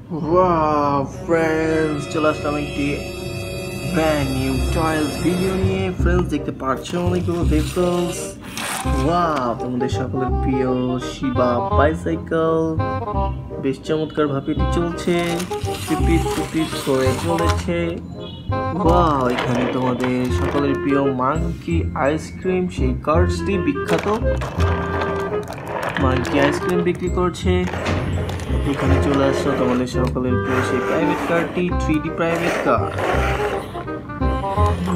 Wow, friends, চলে আসলাম একটি brand new toys video নিয়ে। friends দেখতে পাচ্ছ অনেকগুলো vehicles। wow, তোমাদের সকলের প্রিয় শিবা বাইসাইকেল বেশ চমৎকার ভাবে চলছে, পিপিট করে চলেছে। wow, এখানে তোমাদের সকলের প্রিয় মাঙ্কি আইসক্রিম, সেই কার্সটি বিখ্যাত মাঙ্কি আইসক্রিম বিক্রি করছে। এখানে চলে আসছো তোমাদের সকলের প্রিয় সেই প্রাইভেট কারটি, 3D private car.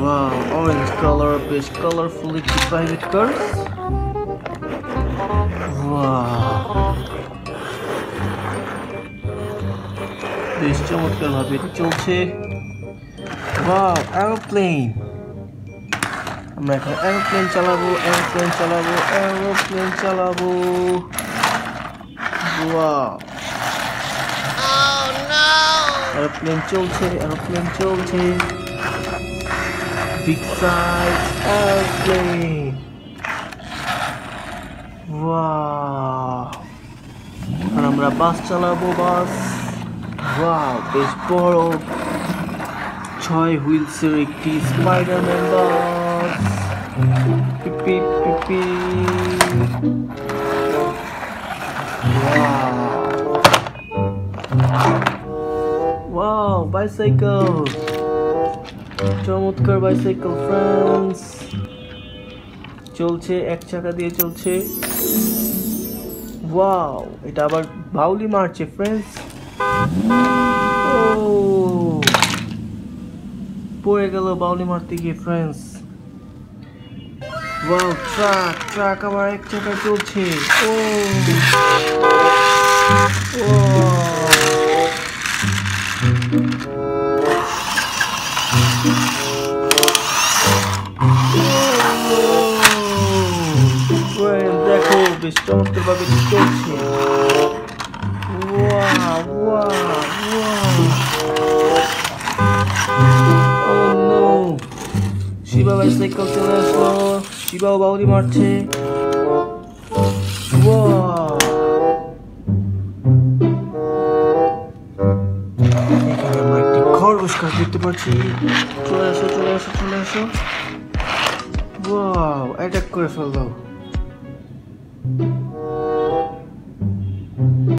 Wow, orange colour, বেশ কালারফুল একটি প্রাইভেট কার। ওয়াও, বেশ চমৎকার ভাবে এটি চলছে। Wow, aeroplane. আমরা এখন এরোপ্লেন চালাবো। ওয়াও, এরোপ্লেন চলছে। Big size aeroplane. ওয়াও, আর আমরা বাস চালাবো। ওয়াও, বেশ বড় 6 হুইলসের একটি স্পাইডারম্যান বাস। পিপি। ওয়াও, বাইসাইকেল, চমৎকার বাইসাইকেল ফ্রেন্ডস। চলছে, এক চাকা দিয়ে চলছে। ওয়াও, এটা আবার বাউলি মারছে ফ্রেন্ডস। ও, পড়ে গেল বাউলি মারতে গিয়ে ফ্রেন্ডস। ওয়াও, ট্রাক আবার এক চাকা চলছে। দেখো, বেশ চমৎকার ভাবে চলছে। শিবা বাইসাইকেল চলে আসলো। শিবাও বাউলি মারছে। এখানে আমরা একটি খরগোশ কার দেখতে পাচ্ছি। চলে আসো। ওয়াও, অ্যাটাক করে ফেললো।